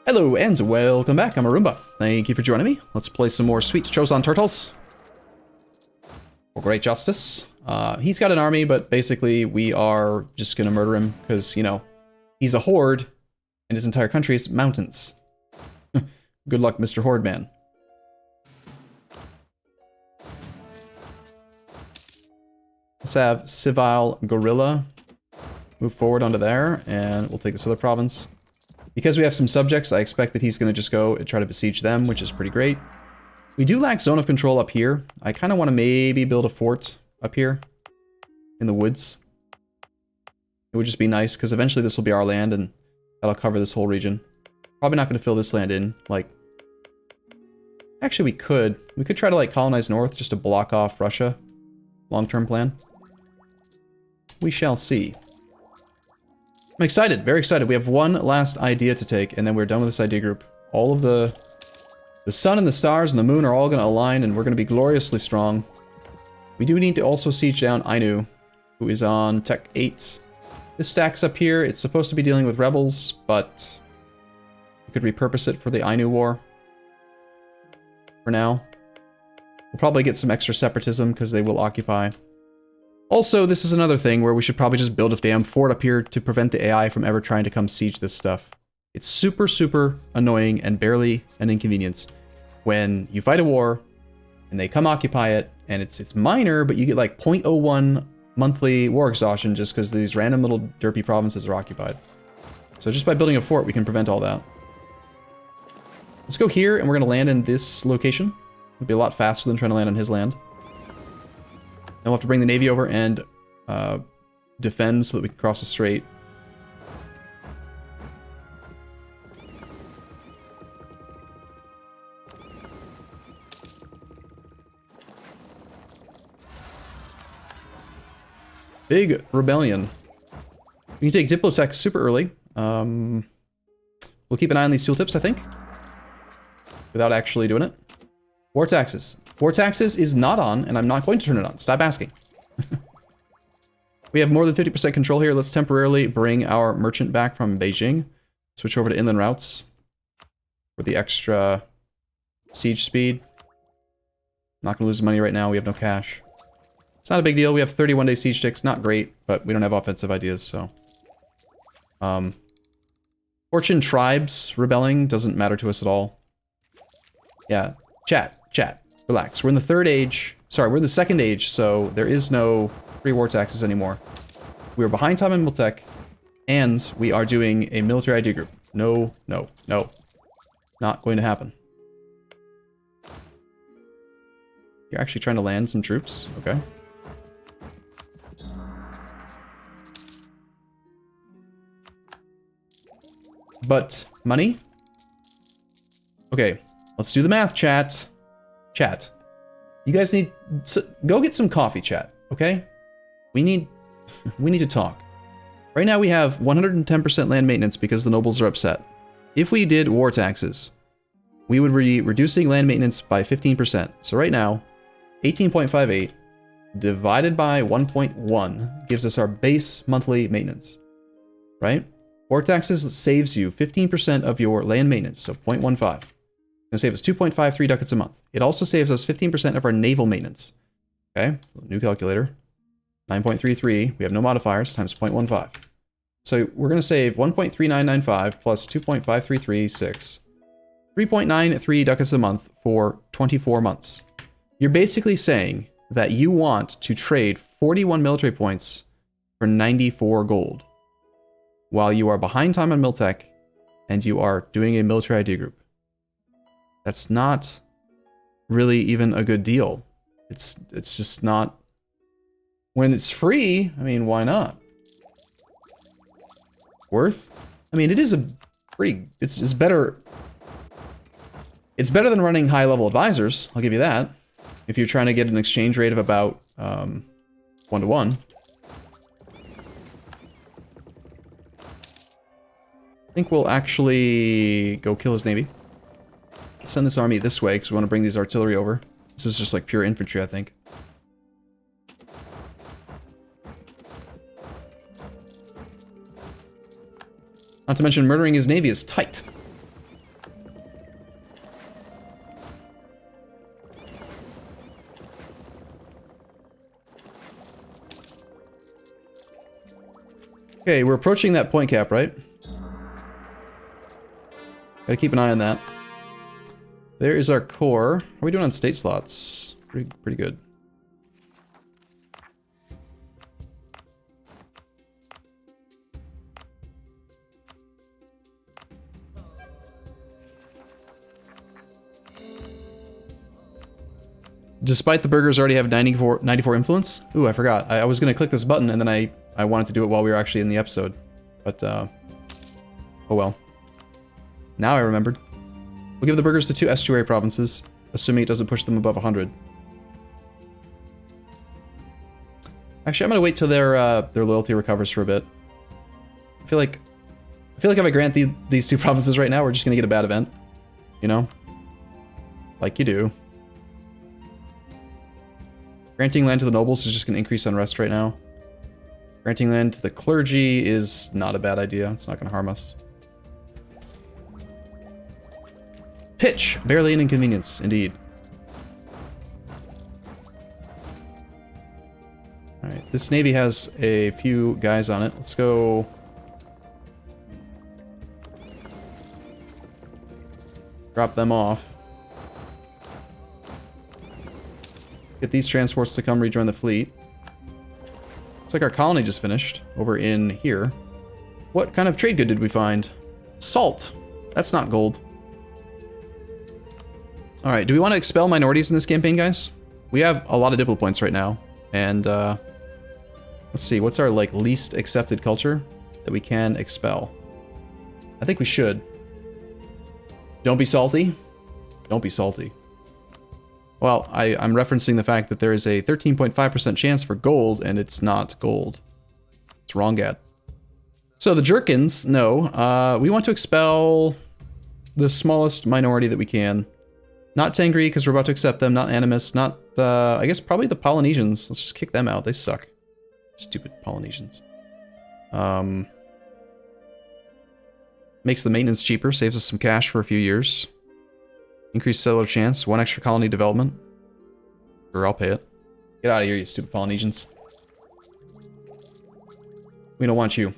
Hello and welcome back, I'm Arumba. Thank you for joining me. Let's play some more sweet Choson turtles. For great justice. He's got an army, but basically we are just gonna murder him because, you know, he's a horde and his entire country is mountains. Good luck, Mr. Horde Man. Let's have Civil Gorilla move forward onto there, and we'll take this other province. Because we have some subjects, I expect that he's going to just go and try to besiege them, which is pretty great. We do lack zone of control up here. I kind of want to maybe build a fort up here in the woods. It would just be nice, because eventually this will be our land, and that'll cover this whole region. Probably not going to fill this land in, like... Actually, we could. We could try to, like, colonize north just to block off Russia. Long-term plan. We shall see. I'm excited, very excited. We have one last idea to take, and then we're done with this idea group. All of the sun and the stars and the moon are all going to align, and we're going to be gloriously strong. We do need to also siege down Ainu, who is on Tech 8. This stacks up here. It's supposed to be dealing with rebels, but we could repurpose it for the Ainu War. For now. We'll probably get some extra separatism, because they will occupy. Also, this is another thing where we should probably just build a damn fort up here to prevent the AI from ever trying to come siege this stuff. It's super, super annoying and barely an inconvenience when you fight a war and they come occupy it, and it's minor, but you get like 0.01 monthly war exhaustion just because these random little derpy provinces are occupied. So just by building a fort, we can prevent all that. Let's go here, and we're going to land in this location. It'll be a lot faster than trying to land on his land. Then we'll have to bring the navy over and defend so that we can cross the strait. Big rebellion. We can take Diplotech super early. We'll keep an eye on these tooltips, I think. Without actually doing it. War taxes. War taxes is not on, and I'm not going to turn it on. Stop asking. We have more than 50% control here. Let's temporarily bring our merchant back from Beijing. Switch over to inland routes. For the extra siege speed. Not going to lose money right now. We have no cash. It's not a big deal. We have 31-day siege ticks. Not great, but we don't have offensive ideas, so... Fortune tribes rebelling doesn't matter to us at all. Yeah. Chat. Relax. We're in the third age. Sorry, we're in the second age, so there is no free war taxes anymore. We are behind time in Miltech, and we are doing a military ID group. No. Not going to happen. You're actually trying to land some troops? Okay. But, money? Okay, let's do the math, chat. Chat. You guys need to go get some coffee, chat, okay? We need to talk. Right now we have 110% land maintenance because the nobles are upset. If we did war taxes, we would be reducing land maintenance by 15%. So right now, 18.58 divided by 1.1 gives us our base monthly maintenance, right? War taxes saves you 15% of your land maintenance, so 0.15. It's going to save us 2.53 ducats a month. It also saves us 15% of our naval maintenance. Okay, so new calculator. 9.33, we have no modifiers, times 0.15. So we're going to save 1.3995 plus 2.5336. 3.93 ducats a month for 24 months. You're basically saying that you want to trade 41 military points for 94 gold. While you are behind time on Miltech, and you are doing a military ID group. That's not really even a good deal. It's just not... When it's free, I mean, why not? Worth? I mean, it is a pretty... It's better... It's better than running high-level advisors, I'll give you that. If you're trying to get an exchange rate of about 1-to-1. I think we'll actually go kill his navy. Send this army this way because we want to bring these artillery over. This is just like pure infantry, I think. Not to mention murdering his navy is tight. Okay, we're approaching that point cap, right? Gotta keep an eye on that. There is our core. How are we doing on state slots? Pretty good. Despite the burgers already have 94 influence? Ooh, I forgot. I was going to click this button and then I wanted to do it while we were actually in the episode. But, oh well. Now I remembered. We'll give the burgers to 2 estuary provinces, assuming it doesn't push them above 100. Actually, I'm going to wait till their loyalty recovers for a bit. I feel like if I grant these 2 provinces right now, we're just going to get a bad event. You know? Like you do. Granting land to the nobles is just going to increase unrest right now. Granting land to the clergy is not a bad idea. It's not going to harm us. Pitch! Barely an inconvenience, indeed. Alright, this navy has a few guys on it. Let's go... drop them off. Get these transports to come rejoin the fleet. Looks like our colony just finished over in here. What kind of trade good did we find? Salt. That's not gold. All right, do we want to expel minorities in this campaign, guys? We have a lot of diplo points right now. And let's see, what's our like least accepted culture that we can expel? I think we should. Don't be salty. Don't be salty. Well, I'm referencing the fact that there is a 13.5% chance for gold, and it's not gold. It's wrong, Gad. So the Jerkins, no. We want to expel the smallest minority that we can. Not Tengri, because we're about to accept them. Not Animus. Not, I guess, probably the Polynesians. Let's just kick them out. They suck. Stupid Polynesians. Makes the maintenance cheaper. Saves us some cash for a few years. Increased settler chance, 1 extra colony development. Sure, I'll pay it. Get out of here, you stupid Polynesians. We don't want you.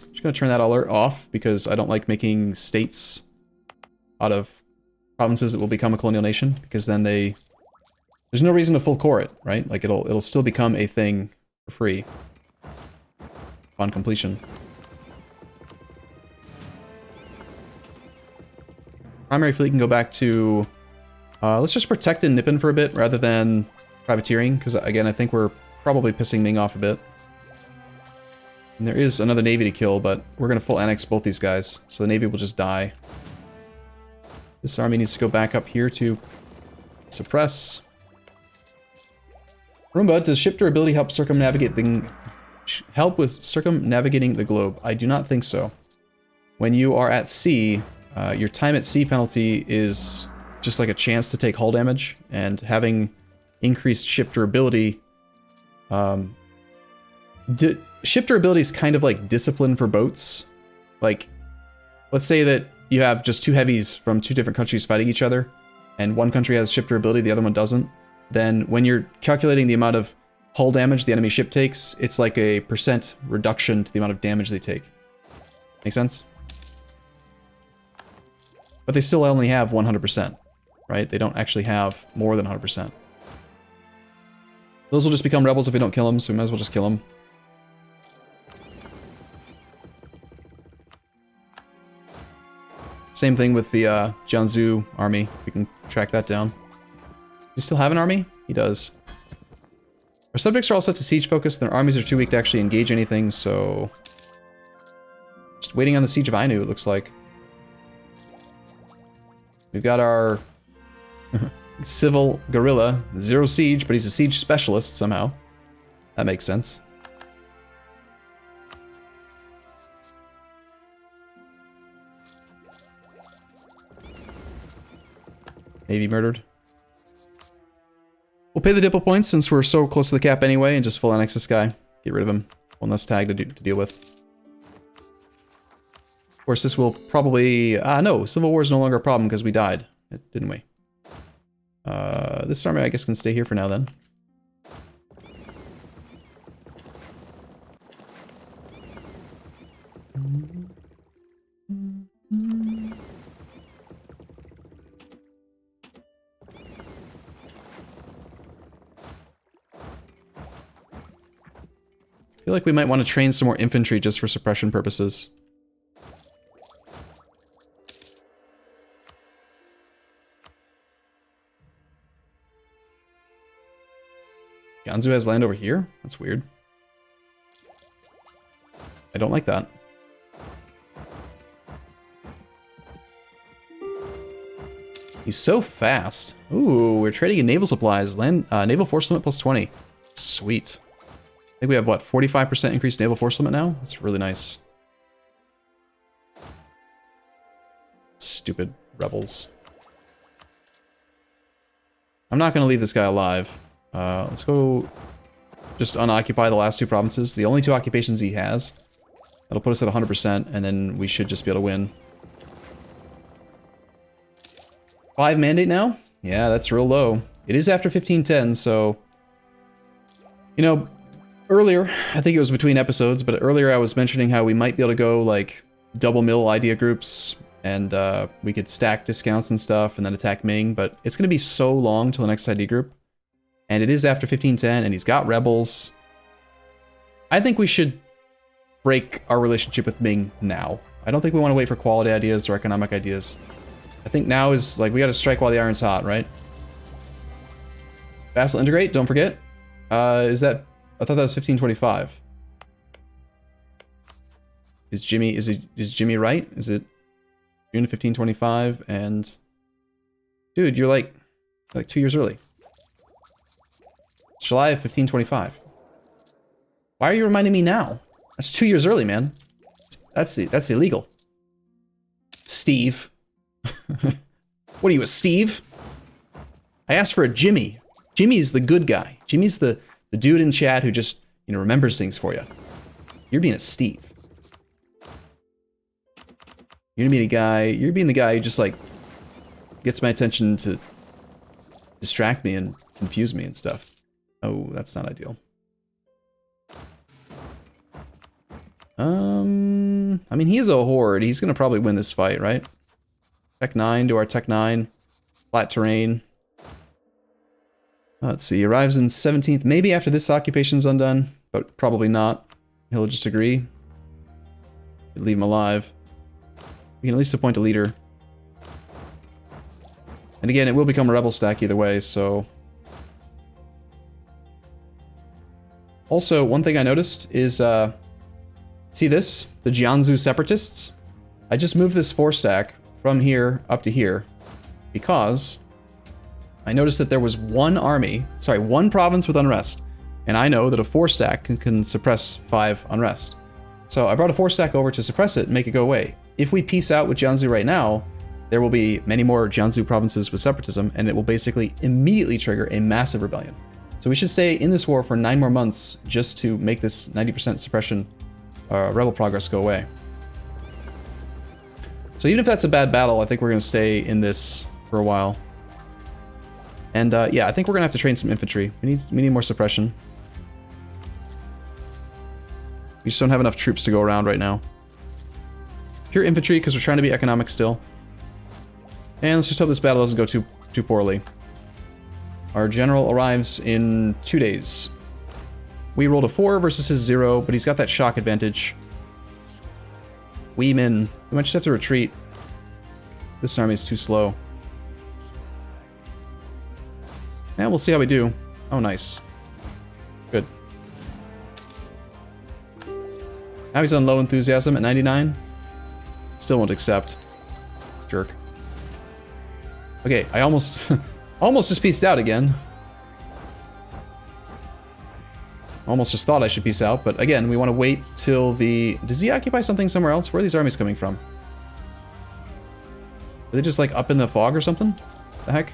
Just gonna turn that alert off because I don't like making states out of provinces that will become a colonial nation, because then there's no reason to full core it, right? Like it'll still become a thing for free upon completion. Primary fleet can go back to... let's just protect in Nippon for a bit rather than privateering, because again, I think we're probably pissing Ming off a bit. And there is another navy to kill, but we're going to full annex both these guys, so the navy will just die. This army needs to go back up here to suppress. Arumba, does ship durability help with circumnavigating the globe? I do not think so. When you are at sea... your time at sea penalty is just like a chance to take hull damage, and having increased ship durability... ship durability is kind of like discipline for boats. Like, let's say that you have just 2 heavies from 2 different countries fighting each other, and one country has ship durability, the other one doesn't. Then when you're calculating the amount of hull damage the enemy ship takes, it's like a % reduction to the amount of damage they take. Make sense? But they still only have 100%, right? They don't actually have more than 100%. Those will just become rebels if we don't kill them, so we might as well just kill them. Same thing with the Jiangsu army, if we can track that down. Does he still have an army? He does. Our subjects are all set to siege focus, their armies are too weak to actually engage anything, so... just waiting on the siege of Ainu, it looks like. We've got our civil guerrilla, 0 siege, but he's a siege specialist somehow. That makes sense. Navy murdered. We'll pay the diplo points since we're so close to the cap anyway, and just full annex this guy. Get rid of him. One less tag to deal with. Of course, this will probably... no, Civil War is no longer a problem because we died, didn't we? This army, I guess, can stay here for now, then. feel like we might want to train some more infantry just for suppression purposes. Ganzu has land over here? That's weird. I don't like that. He's so fast. Ooh, we're trading in naval supplies. Land, naval force limit plus 20. Sweet. I think we have, what, 45% increased naval force limit now? That's really nice. Stupid rebels. I'm not going to leave this guy alive. Let's go just unoccupy the last two provinces. The only two occupations he has. That'll put us at 100%, and then we should just be able to win. 5 mandate now? Yeah, that's real low. It is after 1510, so... You know, earlier, I think it was between episodes, but earlier I was mentioning how we might be able to go, like, double mill idea groups, and we could stack discounts and stuff, and then attack Ming, but it's going to be so long till the next ID group. And it is after 1510, and he's got rebels. I think we should break our relationship with Ming now. I don't think we want to wait for quality ideas or economic ideas. I think now is, like, we gotta strike while the iron's hot, right? Vassal integrate, don't forget. Is that... I thought that was 1525. Is Jimmy right? Is it June 1525 and... Dude, you're like 2 years early. July of 1525. Why are you reminding me now? That's 2 years early, man. That's illegal. Steve. What are you, a Steve? I asked for a Jimmy. Jimmy's the good guy. Jimmy's the dude in chat who just, you know, remembers things for you. You're being a Steve. You're being the guy who just, like, gets my attention to distract me and confuse me and stuff. Oh, that's not ideal. I mean, he is a horde. He's gonna probably win this fight, right? Tech 9 to our Tech 9. Flat terrain. Let's see, he arrives in 17th. Maybe after this occupation's undone, but probably not. He'll just agree. Leave him alive. We can at least appoint a leader. And again, it will become a rebel stack either way, so... Also, one thing I noticed is, see this? The Jianzhou Separatists? I just moved this 4-stack from here up to here because I noticed that there was one province with unrest, and I know that a 4-stack can suppress 5 unrest. So I brought a 4-stack over to suppress it and make it go away. If we peace out with Jianzhou right now, there will be many more Jianzhou provinces with separatism, and it will basically immediately trigger a massive rebellion. So we should stay in this war for 9 more months just to make this 90% suppression rebel progress go away. So even if that's a bad battle, I think we're going to stay in this for a while. And yeah, I think we're going to have to train some infantry. We need more suppression. We just don't have enough troops to go around right now. Pure infantry, because we're trying to be economic still. And let's just hope this battle doesn't go too poorly. Our general arrives in 2 days. We rolled a 4 versus his 0, but he's got that shock advantage. We might just have to retreat. This army is too slow. And we'll see how we do. Oh, nice. Good. Now he's on low enthusiasm at 99. Still won't accept. Jerk. Okay, I almost just peaced out again. Almost just thought I should peace out, but again, we want to wait till the... Does he occupy something somewhere else? Where are these armies coming from? Are they just like up in the fog or something? The heck?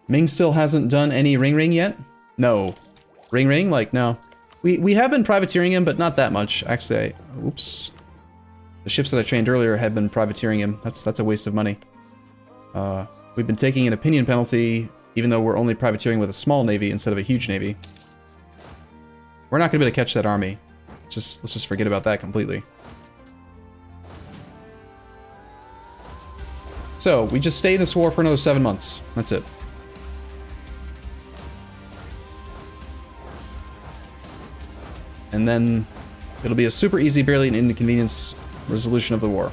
Ming still hasn't done any ring yet? No. Ring? Like, no. We have been privateering him, but not that much. Actually, oops. The ships that I trained earlier had been privateering him. That's a waste of money. We've been taking an opinion penalty, even though we're only privateering with a small navy instead of a huge navy. We're not going to be able to catch that army. Let's just forget about that completely. So, we just stay in this war for another 7 months. That's it. And then it'll be a super easy, barely an inconvenience resolution of the war.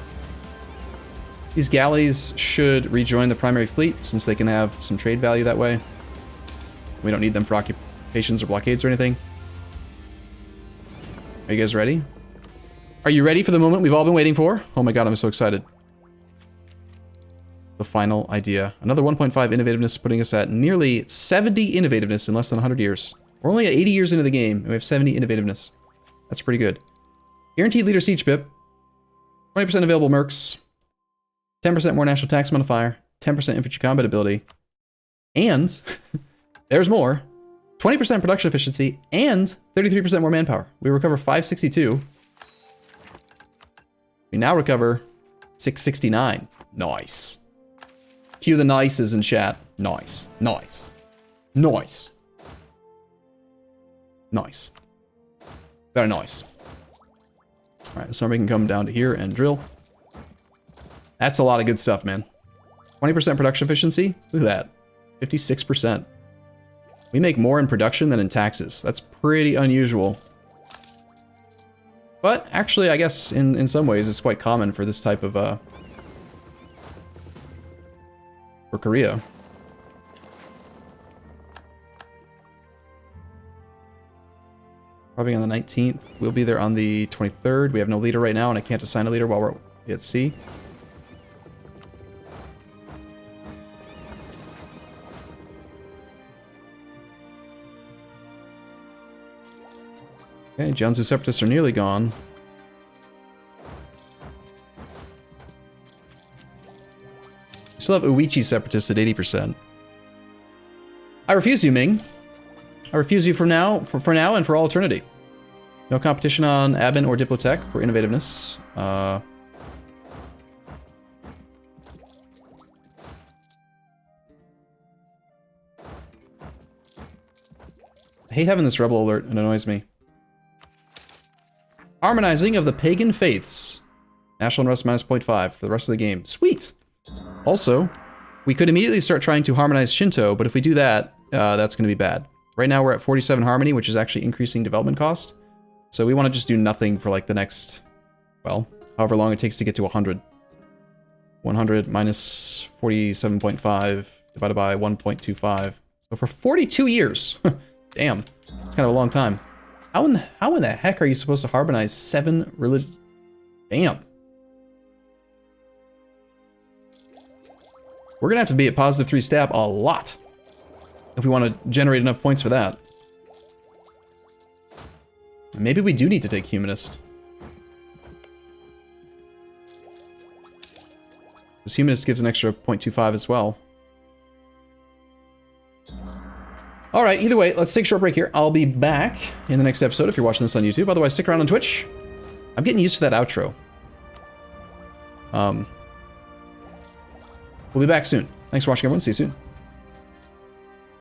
These galleys should rejoin the primary fleet since they can have some trade value that way. We don't need them for occupations or blockades or anything. Are you guys ready? Are you ready for the moment we've all been waiting for? Oh my god, I'm so excited. The final idea. Another 1.5 innovativeness, putting us at nearly 70 innovativeness in less than 100 years. We're only at 80 years into the game, and we have 70 innovativeness. That's pretty good. Guaranteed leader siege pip. 20% available mercs. 10% more national tax modifier. 10% infantry combat ability. And, there's more. 20% production efficiency, and 33% more manpower. We recover 562. We now recover 669. Nice. Cue the nices in chat. Nice. Nice. Nice. Nice. Very nice. Alright, this army can come down to here and drill. That's a lot of good stuff, man. 20% production efficiency? Look at that. 56%. We make more in production than in taxes. That's pretty unusual. But actually, I guess in some ways it's quite common for this type of for Korea. Probably on the 19th. We'll be there on the 23rd. We have no leader right now, and I can't assign a leader while we're at sea. Okay, Jiangsu separatists are nearly gone. We still have Uichi separatists at 80%. I refuse you, Ming. I refuse you for now and for all eternity. No competition on admin or diplotech for innovativeness. I hate having this rebel alert. It annoys me. Harmonizing of the pagan faiths. National unrest minus 0.5 for the rest of the game. Sweet! Also, we could immediately start trying to harmonize Shinto, but if we do that, that's going to be bad. Right now we're at 47 harmony, which is actually increasing development cost. So we want to just do nothing for like the next, well, however long it takes to get to 100. 100 minus 47.5 divided by 1.25. So for 42 years. Damn. It's kind of a long time. How in the heck are you supposed to harmonize 7 religions? Damn. We're gonna have to be at positive 3 stab a lot if we want to generate enough points for that. Maybe we do need to take humanist. Because humanist gives an extra 0.25 as well. Alright, either way, let's take a short break here. I'll be back in the next episode if you're watching this on YouTube. Otherwise, stick around on Twitch. I'm getting used to that outro. We'll be back soon. Thanks for watching, everyone. See you soon.